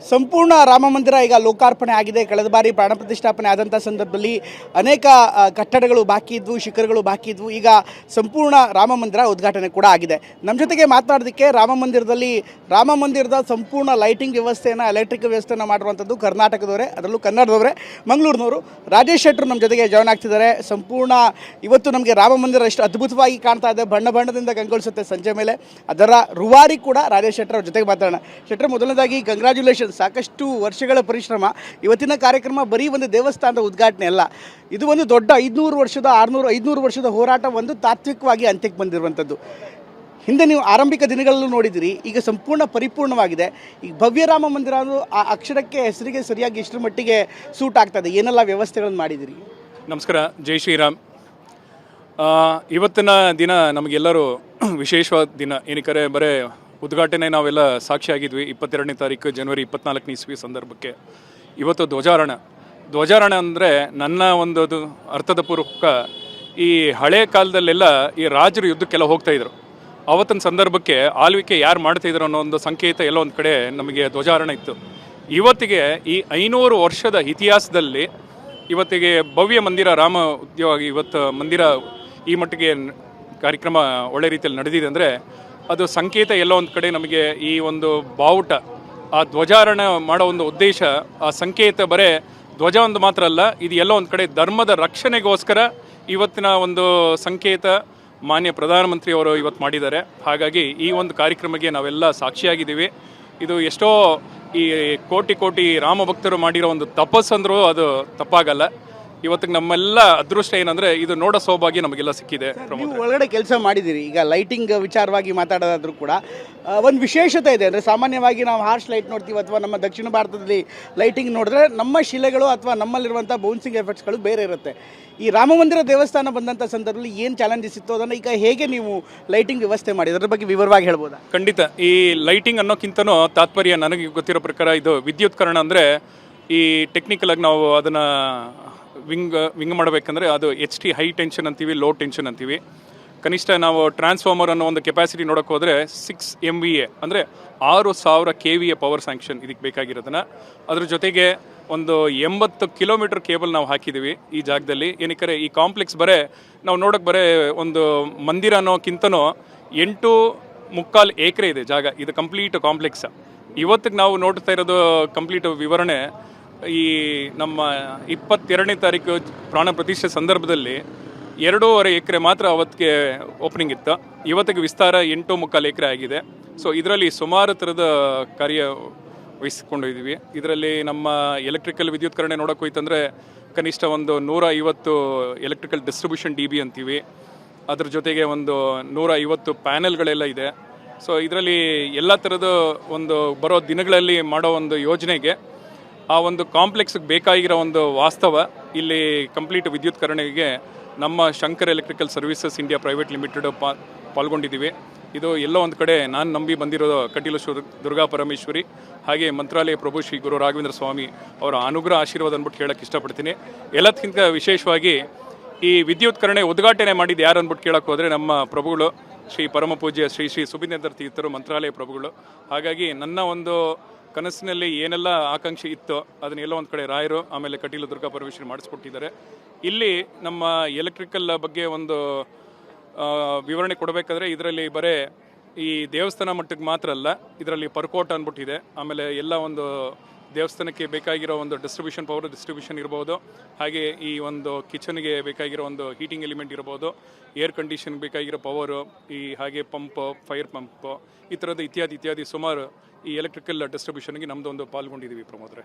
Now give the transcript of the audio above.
ಸಂಪೂರ್ಣ ರಾಮ ಮಂದಿರ ಈಗ ಲೋಕಾರ್ಪಣೆ ಆಗಿದೆ. ಕಳೆದ ಬಾರಿ ಪ್ರಾಣ ಪ್ರತಿಷ್ಠಾಪನೆ ಆದಂಥ ಸಂದರ್ಭದಲ್ಲಿ ಅನೇಕ ಕಟ್ಟಡಗಳು ಬಾಕಿ ಇದ್ವು, ಶಿಖರಗಳು ಬಾಕಿ ಇದ್ವು. ಈಗ ಸಂಪೂರ್ಣ ರಾಮ ಮಂದಿರ ಉದ್ಘಾಟನೆ ಕೂಡ ಆಗಿದೆ. ನಮ್ಮ ಜೊತೆಗೆ ಮಾತನಾಡೋದಕ್ಕೆ ರಾಮ ಮಂದಿರದ ಸಂಪೂರ್ಣ ಲೈಟಿಂಗ್ ವ್ಯವಸ್ಥೆಯನ್ನು, ಎಲೆಕ್ಟ್ರಿಕ್ ವ್ಯವಸ್ಥೆಯನ್ನು ಮಾಡಿರುವಂಥದ್ದು ಕರ್ನಾಟಕದವರೇ, ಅದರಲ್ಲೂ ಕನ್ನಡದವರೇ, ಮಂಗಳೂರಿನವರು ರಾಜೇಶ್ ಶೆಟ್ಟರು ನಮ್ಮ ಜೊತೆಗೆ ಜಾಯ್ನ್ ಆಗ್ತಿದ್ದಾರೆ. ಸಂಪೂರ್ಣ ಇವತ್ತು ನಮಗೆ ರಾಮ ಮಂದಿರ ಎಷ್ಟು ಅದ್ಭುತವಾಗಿ ಕಾಣ್ತಾ ಇದೆ, ಬಣ್ಣ ಬಣ್ಣದಿಂದ ಕಂಗೊಳಿಸುತ್ತೆ ಸಂಜೆ ಮೇಲೆ. ಅದರ ರೂವಾರಿ ಕೂಡ ರಾಜೇಶ್ ಶೆಟ್ಟರ್ ಅವ್ರ ಜೊತೆಗೆ ಮಾತಾಡೋಣ. ಶೆಟ್ಟರ್, ಮೊದಲನೇದಾಗಿ ಕಂಗ್ರ್ಯಾಚುಲೇಷನ್. ಸಾಕಷ್ಟು ವರ್ಷಗಳ ಪರಿಶ್ರಮ. ಇವತ್ತಿನ ಕಾರ್ಯಕ್ರಮ ಬರೀ ಒಂದು ದೇವಸ್ಥಾನದ ಉದ್ಘಾಟನೆ ಅಲ್ಲ, ಇದು ಒಂದು ದೊಡ್ಡ 500 ವರ್ಷದ ಹೋರಾಟ ಒಂದು ತಾತ್ವಿಕವಾಗಿ ಅಂತ್ಯಕ್ಕೆ ಬಂದಿರುವಂಥದ್ದು. ಹಿಂದೆ ನೀವು ಆರಂಭಿಕ ದಿನಗಳಲ್ಲೂ ನೋಡಿದಿರಿ, ಈಗ ಸಂಪೂರ್ಣ ಪರಿಪೂರ್ಣವಾಗಿದೆ. ಈಗ ಭವ್ಯ ರಾಮ ಮಂದಿರ ಅನ್ನೋ ಆ ಅಕ್ಷರಕ್ಕೆ, ಹೆಸರಿಗೆ ಸರಿಯಾಗಿ ಇಷ್ಟರ ಮಟ್ಟಿಗೆ ಸೂಟ್ ಆಗ್ತದೆ. ಏನೆಲ್ಲ ವ್ಯವಸ್ಥೆಗಳನ್ನು ಮಾಡಿದಿರಿ? ನಮಸ್ಕಾರ, ಜೈ ಶ್ರೀರಾಮ್. ಇವತ್ತಿನ ದಿನ ನಮಗೆಲ್ಲರೂ ವಿಶೇಷವಾದ ದಿನ. ಏನಕ್ಕೆ ಬರೇ ಉದ್ಘಾಟನೆ ನಾವೆಲ್ಲ ಸಾಕ್ಷಿಯಾಗಿದ್ವಿ 22ನೇ ತಾರೀಕು ಜನವರಿ 24ನೇ ಇಸ್ವಿ ಸಂದರ್ಭಕ್ಕೆ. ಇವತ್ತು ಧ್ವಜಾರೋಹಣ ಅಂದರೆ ನನ್ನ ಒಂದು ಅರ್ಥದ ಪೂರ್ವಕ ಈ ಹಳೆ ಕಾಲದಲ್ಲೆಲ್ಲ ಈ ರಾಜರು ಯುದ್ಧಕ್ಕೆಲ್ಲ ಹೋಗ್ತಾಯಿದ್ರು. ಅವತ್ತಿನ ಸಂದರ್ಭಕ್ಕೆ ಆಳ್ವಿಕೆ ಯಾರು ಮಾಡ್ತಾಯಿದ್ರು ಅನ್ನೋ ಒಂದು ಸಂಕೇತ ಎಲ್ಲ ಒಂದು ಕಡೆ ನಮಗೆ ಧ್ವಜಾರೋಹಣ ಇತ್ತು. ಇವತ್ತಿಗೆ ಈ 500 ವರ್ಷದ ಇತಿಹಾಸದಲ್ಲಿ ಇವತ್ತಿಗೆ ಭವ್ಯ ಮಂದಿರ ರಾಮ ಉದ್ಯೋಗ, ಇವತ್ತು ಮಂದಿರ ಈ ಮಟ್ಟಿಗೆ ಕಾರ್ಯಕ್ರಮ ಒಳ್ಳೆ ರೀತಿಯಲ್ಲಿ ನಡೆದಿದೆ ಅಂದರೆ ಅದು ಸಂಕೇತ ಎಲ್ಲ ಒಂದು ಕಡೆ ನಮಗೆ ಈ ಒಂದು ಬಾವುಟ, ಆ ಧ್ವಜಾರೋಹಣ ಮಾಡೋ ಒಂದು ಉದ್ದೇಶ, ಆ ಸಂಕೇತ ಬರೇ ಧ್ವಜ ಒಂದು ಮಾತ್ರ ಅಲ್ಲ, ಇದು ಎಲ್ಲ ಒಂದು ಕಡೆ ಧರ್ಮದ ರಕ್ಷಣೆಗೋಸ್ಕರ ಇವತ್ತಿನ ಒಂದು ಸಂಕೇತ ಮಾನ್ಯ ಪ್ರಧಾನಮಂತ್ರಿಯವರು ಇವತ್ತು ಮಾಡಿದ್ದಾರೆ. ಹಾಗಾಗಿ ಈ ಒಂದು ಕಾರ್ಯಕ್ರಮಕ್ಕೆ ನಾವೆಲ್ಲ ಸಾಕ್ಷಿಯಾಗಿದ್ದೀವಿ. ಇದು ಎಷ್ಟೋ ಈ ಕೋಟಿ ರಾಮ ಭಕ್ತರು ಮಾಡಿರೋ ಒಂದು ತಪಸ್ಸು ಅಂದರೂ ಅದು ತಪ್ಪಾಗಲ್ಲ. ಇವತ್ತಿಗೆ ನಮ್ಮೆಲ್ಲ ಅದೃಷ್ಟ ಏನಂದರೆ ಇದು ನೋಡೋ ಸೌಭಾಗ್ಯ ನಮಗೆಲ್ಲ ಸಿಕ್ಕಿದೆ. ನೀವು ಒಳಗಡೆ ಕೆಲಸ ಮಾಡಿದ್ದೀರಿ. ಈಗ ಲೈಟಿಂಗ್ ವಿಚಾರವಾಗಿ ಮಾತಾಡೋದಾದ್ರೂ ಕೂಡ ಒಂದು ವಿಶೇಷತೆ ಇದೆ. ಅಂದರೆ ಸಾಮಾನ್ಯವಾಗಿ ನಾವು ಹಾರ್ಶ್ ಲೈಟ್ ನೋಡ್ತೀವಿ, ಅಥವಾ ನಮ್ಮ ದಕ್ಷಿಣ ಭಾರತದಲ್ಲಿ ಲೈಟಿಂಗ್ ನೋಡಿದ್ರೆ ನಮ್ಮ ಶಿಲೆಗಳು ಅಥವಾ ನಮ್ಮಲ್ಲಿರುವಂಥ ಬೌನ್ಸಿಂಗ್ ಎಫೆಕ್ಟ್ಸ್ಗಳು ಬೇರೆ ಇರುತ್ತೆ. ಈ ರಾಮ ಮಂದಿರ ದೇವಸ್ಥಾನ ಬಂದಂಥ ಸಂದರ್ಭದಲ್ಲಿ ಏನು ಚಾಲೆಂಜಸ್ ಇತ್ತು, ಅದನ್ನು ಈಗ ಹೇಗೆ ನೀವು ಲೈಟಿಂಗ್ ವ್ಯವಸ್ಥೆ ಮಾಡಿ ಅದ್ರ ಬಗ್ಗೆ ವಿವರವಾಗಿ ಹೇಳ್ಬೋದಾ? ಖಂಡಿತ. ಈ ಲೈಟಿಂಗ್ ಅನ್ನೋಕ್ಕಿಂತನೂ ತಾತ್ಪರ್ಯ ನನಗೆ ಗೊತ್ತಿರೋ ಪ್ರಕಾರ ಇದು ವಿದ್ಯುತ್ಕರಣ. ಅಂದರೆ ಈ ಟೆಕ್ನಿಕಲಾಗಿ ನಾವು ಅದನ್ನು ವಿಂಗ್ ಮಾಡಬೇಕಂದ್ರೆ ಅದು HT ಹೈ ಟೆನ್ಷನ್ ಅಂತೀವಿ, ಲೋ ಟೆನ್ಷನ್ ಅಂತೀವಿ. ಕನಿಷ್ಠ ನಾವು ಟ್ರಾನ್ಸ್ಫಾರ್ಮರ್ ಅನ್ನೋ ಒಂದು ಕೆಪಾಸಿಟಿ ನೋಡೋಕೆ ಹೋದರೆ 6 MVA ಅಂದರೆ 6000 KVA ಪವರ್ ಸ್ಯಾಂಕ್ಷನ್ ಇದಕ್ಕೆ ಬೇಕಾಗಿರೋದನ್ನು. ಅದ್ರ ಜೊತೆಗೆ ಒಂದು 80 ಕಿಲೋಮೀಟರ್ ಕೇಬಲ್ ನಾವು ಹಾಕಿದ್ದೀವಿ ಈ ಜಾಗದಲ್ಲಿ. ಏನಕ್ಕೆ ಈ ಕಾಂಪ್ಲೆಕ್ಸ್ ನಾವು ನೋಡೋಕೆ ಒಂದು ಮಂದಿರ ಅನ್ನೋಕ್ಕಿಂತನೂ 8.25 ಎಕರೆ ಇದೆ ಜಾಗ. ಇದು ಕಂಪ್ಲೀಟ್ ಕಾಂಪ್ಲೆಕ್ಸ್. ಇವತ್ತಿಗೆ ನಾವು ನೋಡ್ತಾ ಇರೋದು ಕಂಪ್ಲೀಟ್ ವಿವರಣೆ ಈ ನಮ್ಮ 22ನೇ ತಾರೀಕು ಪ್ರಾಣ ಪ್ರತಿಷ್ಠೆ ಸಂದರ್ಭದಲ್ಲಿ 2.5 ಎಕರೆ ಮಾತ್ರ ಅವತ್ತಿಗೆ ಓಪನಿಂಗ್ ಇತ್ತು. ಇವತ್ತಿಗೆ ವಿಸ್ತಾರ 8.25 ಎಕರೆ ಆಗಿದೆ. ಸೊ ಇದರಲ್ಲಿ ಸುಮಾರು ಥರದ ಕಾರ್ಯ ವಹಿಸ್ಕೊಂಡಿದ್ದೀವಿ. ಇದರಲ್ಲಿ ನಮ್ಮ ಎಲೆಕ್ಟ್ರಿಕಲ್ ವಿದ್ಯುತ್ಕರಣೆ ನೋಡೋಕೆ ಹೋಯ್ತಂದರೆ ಕನಿಷ್ಠ ಒಂದು 150 ಎಲೆಕ್ಟ್ರಿಕಲ್ ಡಿಸ್ಟ್ರಿಬ್ಯೂಷನ್ DB ಅಂತೀವಿ. ಅದ್ರ ಜೊತೆಗೆ ಒಂದು 150 ಪ್ಯಾನೆಲ್ಗಳೆಲ್ಲ ಇದೆ. ಸೊ ಇದರಲ್ಲಿ ಎಲ್ಲ ಥರದ ಒಂದು ಬರೋ ದಿನಗಳಲ್ಲಿ ಮಾಡೋ ಒಂದು ಯೋಜನೆಗೆ ಆ ಒಂದು ಕಾಂಪ್ಲೆಕ್ಸ್ಗೆ ಬೇಕಾಗಿರೋ ಒಂದು ವಾಸ್ತವ ಇಲ್ಲಿ ಕಂಪ್ಲೀಟ್ ವಿದ್ಯುತ್ಕರಣೆಗೆ ನಮ್ಮ Shankar electrical services India private limited ಪಾಲ್ಗೊಂಡಿದ್ದೀವಿ. ಇದು ಎಲ್ಲೋ ಒಂದು ಕಡೆ ನಾನು ನಂಬಿ ಬಂದಿರೋ ಕಟೀಲು ದುರ್ಗಾ ಪರಮೇಶ್ವರಿ ಹಾಗೆ ಮಂತ್ರಾಲಯ ಪ್ರಭು ಶ್ರೀ ಗುರು ರಾಘವೇಂದ್ರ ಸ್ವಾಮಿ ಅವರ ಅನುಗ್ರಹ ಆಶೀರ್ವಾದ ಅಂದ್ಬಿಟ್ಟು ಹೇಳೋಕ್ಕೆ ಇಷ್ಟಪಡ್ತೀನಿ. ಎಲ್ಲದಕ್ಕಿಂತ ವಿಶೇಷವಾಗಿ ಈ ವಿದ್ಯುತ್ಕರಣೆ ಉದ್ಘಾಟನೆ ಮಾಡಿದ್ದು ಯಾರು ಅಂದ್ಬಿಟ್ಟು ಕೇಳೋಕ್ಕೆ ಹೋದರೆ ನಮ್ಮ ಪ್ರಭುಗಳು ಶ್ರೀ ಪರಮ ಪೂಜ್ಯ ಶ್ರೀ ಸುಬೀಂದ್ರ ತೀರ್ಥರು, ಮಂತ್ರಾಲಯ ಪ್ರಭುಗಳು. ಹಾಗಾಗಿ ನನ್ನ ಒಂದು ಕನಸಿನಲ್ಲಿ ಏನೆಲ್ಲ ಆಕಾಂಕ್ಷೆ ಇತ್ತು ಅದನ್ನೆಲ್ಲ ಒಂದು ಕಡೆ ರಾಯರು ಆಮೇಲೆ ಕಟೀಲು ದುರ್ಗಾ ಪರಮೇಶ್ವರಿ ಮಾಡಿಸ್ಕೊಟ್ಟಿದ್ದಾರೆ. ಇಲ್ಲಿ ನಮ್ಮ ಎಲೆಕ್ಟ್ರಿಕಲ್ ಬಗ್ಗೆ ಒಂದು ವಿವರಣೆ ಕೊಡಬೇಕಾದ್ರೆ ಇದರಲ್ಲಿ ಬರೇ ಈ ದೇವಸ್ಥಾನ ಮಟ್ಟಕ್ಕೆ ಮಾತ್ರ ಅಲ್ಲ, ಇದರಲ್ಲಿ ಪರ್ಕೋಟ ಅಂದ್ಬಿಟ್ಟಿದೆ. ಆಮೇಲೆ ಎಲ್ಲ ಒಂದು ದೇವಸ್ಥಾನಕ್ಕೆ ಬೇಕಾಗಿರೋ ಒಂದು ಪವರ್ ಡಿಸ್ಟ್ರಿಬ್ಯೂಷನ್ ಇರ್ಬೋದು. ಹಾಗೆ ಈ ಒಂದು ಕಿಚನ್ಗೆ ಬೇಕಾಗಿರೋ ಒಂದು ಹೀಟಿಂಗ್ ಎಲಿಮೆಂಟ್ ಇರ್ಬೋದು, ಏರ್ ಕಂಡೀಷನ್ ಬೇಕಾಗಿರೋ ಪವರು, ಈ ಹಾಗೆ ಪಂಪ್, ಫೈರ್ ಪಂಪ್, ಈ ಥರದ್ದು ಇತ್ಯಾದಿ ಸುಮಾರು ಈ ಎಲೆಕ್ಟ್ರಿಕಲ್ ಡಿಸ್ಟ್ರಿಬ್ಯೂಷನ್ಗೆ ನಮ್ಮದು ಒಂದು ಪಾಲ್ಗೊಂಡಿದ್ದೀವಿ ಪ್ರಮೋದ್ರೆ.